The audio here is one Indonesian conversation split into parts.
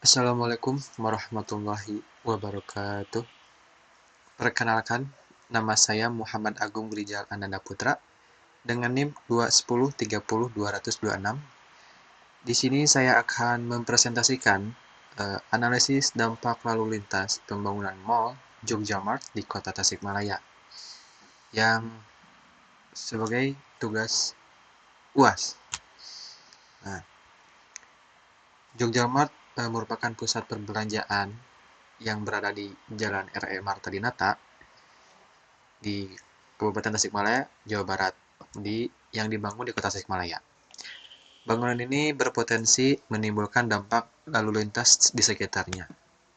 Assalamualaikum warahmatullahi wabarakatuh. Perkenalkan, nama saya Muhammad Agung Rijal Ananda Putra dengan NIM 210300226. Di sini saya akan mempresentasikan analisis dampak lalu lintas pembangunan Mall Jogjamart di Kota Tasikmalaya yang sebagai tugas UAS. Nah, Jogjamart merupakan pusat perbelanjaan yang berada di Jalan R.E. Marta Dinata di Kabupaten Tasikmalaya, Jawa Barat, yang dibangun di Kota Tasikmalaya. Bangunan ini berpotensi menimbulkan dampak lalu lintas di sekitarnya,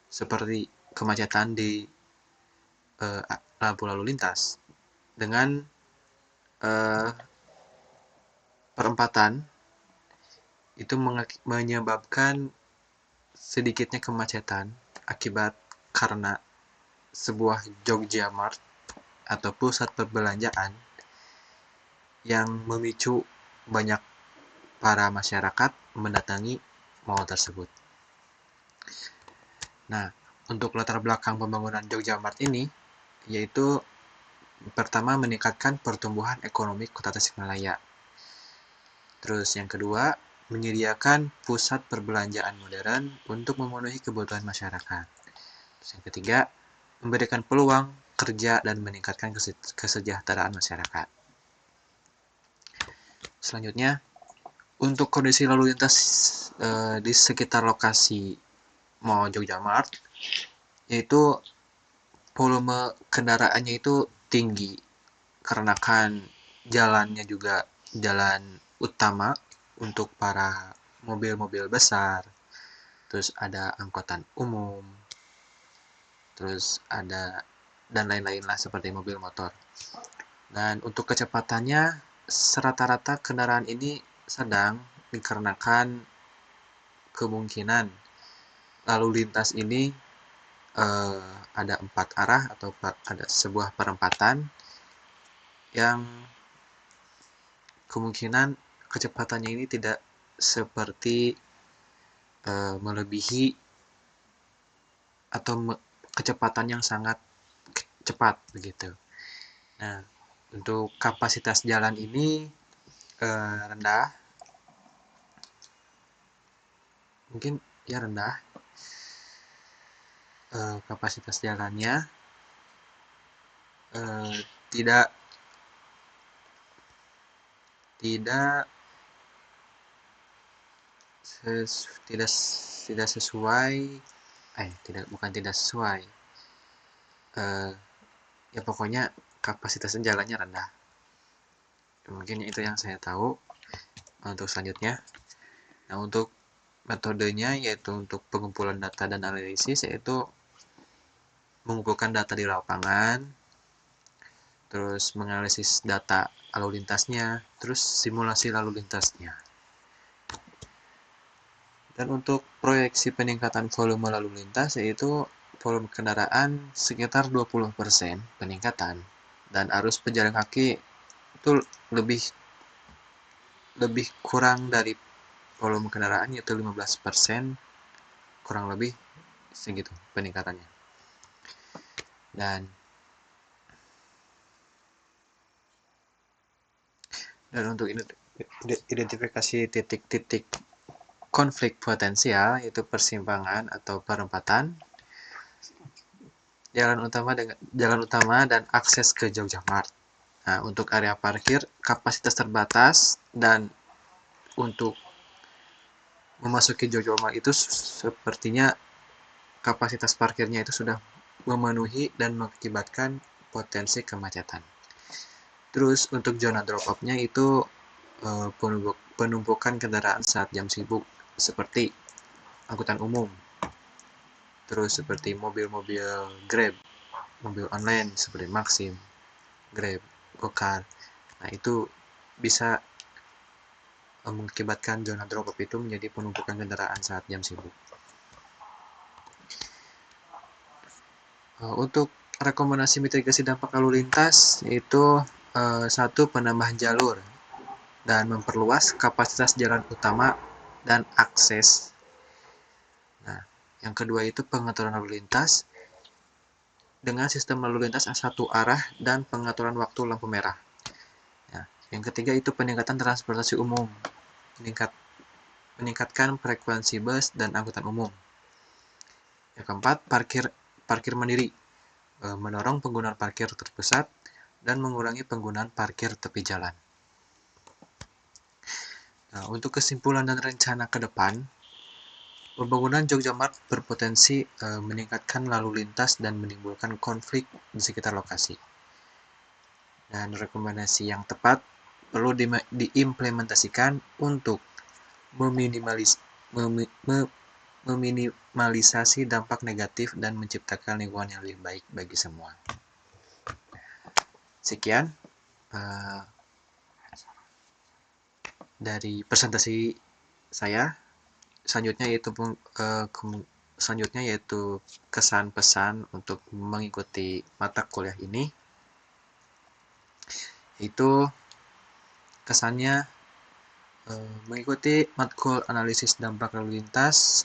seperti kemacetan di lampu lalu lintas dengan perempatan itu menyebabkan sedikitnya kemacetan akibat karena sebuah Jogjamart atau pusat perbelanjaan yang memicu banyak para masyarakat mendatangi mall tersebut. Nah, untuk latar belakang pembangunan Jogjamart ini, yaitu pertama meningkatkan pertumbuhan ekonomi Kota Tasikmalaya. Terus yang kedua, menyediakan pusat perbelanjaan modern untuk memenuhi kebutuhan masyarakat. Terus yang ketiga, memberikan peluang kerja dan meningkatkan kesejahteraan masyarakat. Selanjutnya, untuk kondisi lalu lintas di sekitar lokasi Mall Jogjamart, yaitu volume kendaraannya itu tinggi, karena kan jalannya juga jalan utama untuk para mobil-mobil besar, terus ada angkutan umum, terus ada dan lain-lain lah seperti mobil motor. Dan untuk kecepatannya, rata-rata kendaraan ini sedang, dikarenakan kemungkinan lalu lintas ini ada 4 arah atau ada sebuah perempatan yang kemungkinan kecepatannya ini tidak seperti melebihi atau kecepatan yang sangat cepat begitu. Nah, untuk kapasitas jalan ini rendah, mungkin ya rendah, kapasitas jalannya tidak sesuai, tidak sesuai, ya pokoknya kapasitas jalannya rendah. Mungkin itu yang saya tahu. Untuk selanjutnya, nah untuk metodenya yaitu untuk pengumpulan data dan analisis, yaitu mengumpulkan data di lapangan, terus menganalisis data lalu lintasnya, terus simulasi lalu lintasnya. Dan untuk proyeksi peningkatan volume lalu lintas, yaitu volume kendaraan sekitar 20% peningkatan, dan arus pejalan kaki itu lebih kurang dari volume kendaraan, yaitu 15%, kurang lebih segitu peningkatannya. Dan untuk identifikasi titik-titik konflik potensial, yaitu persimpangan atau perempatan, jalan utama dan akses ke Jogjamart. Nah, untuk area parkir kapasitas terbatas, dan untuk memasuki Jogjamart itu sepertinya kapasitas parkirnya itu sudah memenuhi dan mengakibatkan potensi kemacetan. Terus untuk zona drop off-nya itu penumpukan kendaraan saat jam sibuk, seperti angkutan umum, terus seperti mobil-mobil Grab, mobil online seperti Maxim, Grab, Gokar. Nah, itu bisa mengakibatkan zona drop off itu menjadi penumpukan kendaraan saat jam sibuk. Untuk rekomendasi mitigasi dampak lalu lintas, yaitu Satu, penambahan jalur dan memperluas kapasitas jalan utama dan akses. Nah, yang kedua itu pengaturan lalu lintas dengan sistem lalu lintas satu arah dan pengaturan waktu lampu merah. Nah, yang ketiga itu peningkatan transportasi umum, meningkatkan frekuensi bus dan angkutan umum. Yang keempat, parkir mandiri, mendorong penggunaan parkir terpusat dan mengurangi penggunaan parkir tepi jalan. Nah, untuk kesimpulan dan rencana ke depan, pembangunan Jogjamart berpotensi meningkatkan lalu lintas dan menimbulkan konflik di sekitar lokasi. Dan rekomendasi yang tepat perlu diimplementasikan untuk meminimalisasi dampak negatif dan menciptakan lingkungan yang lebih baik bagi semua. Sekian dari presentasi saya. Selanjutnya yaitu kesan pesan untuk mengikuti mata kuliah ini. Itu kesannya mengikuti matkul analisis dampak lalu lintas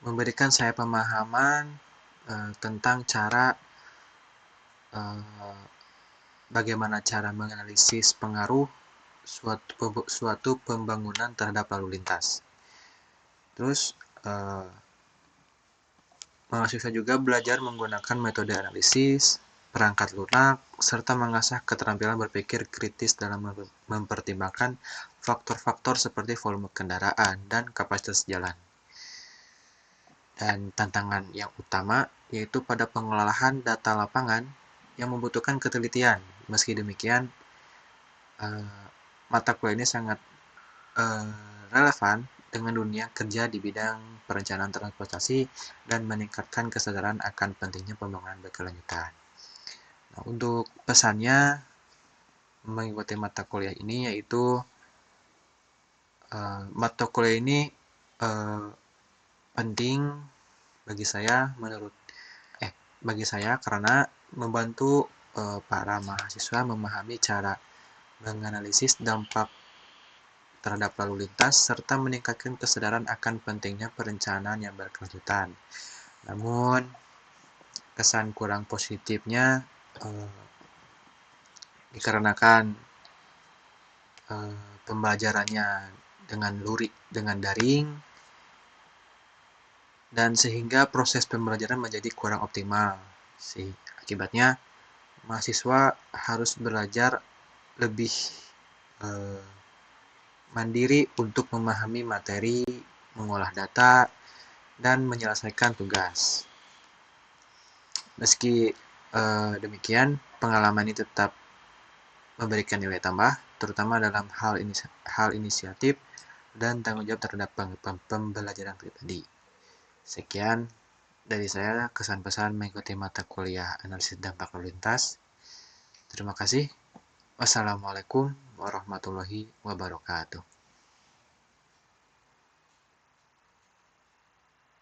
memberikan saya pemahaman tentang bagaimana cara menganalisis pengaruh suatu pembangunan terhadap lalu lintas. Terus mahasiswa juga belajar menggunakan metode analisis, perangkat lunak, serta mengasah keterampilan berpikir kritis dalam mempertimbangkan faktor-faktor seperti volume kendaraan dan kapasitas jalan. Dan tantangan yang utama yaitu pada pengolahan data lapangan yang membutuhkan ketelitian. Meski demikian, mata kuliah ini sangat relevan dengan dunia kerja di bidang perencanaan transportasi dan meningkatkan kesadaran akan pentingnya pembangunan berkelanjutan. Nah, untuk pesannya mengikuti mata kuliah ini yaitu mata kuliah ini penting bagi saya karena membantu para mahasiswa memahami cara menganalisis dampak terhadap lalu lintas serta meningkatkan kesadaran akan pentingnya perencanaan yang berkelanjutan. Namun kesan kurang positifnya dikarenakan pembelajarannya dengan daring dan sehingga proses pembelajaran menjadi kurang optimal. Akibatnya mahasiswa harus belajar lebih mandiri untuk memahami materi, mengolah data, dan menyelesaikan tugas. Meski demikian, pengalaman ini tetap memberikan nilai tambah, terutama dalam hal inisiatif dan tanggung jawab terhadap pembelajaran pribadi. Sekian dari saya kesan pesan mengikuti mata kuliah analisis dampak lalu lintas. Terima kasih. Wassalamualaikum warahmatullahi wabarakatuh.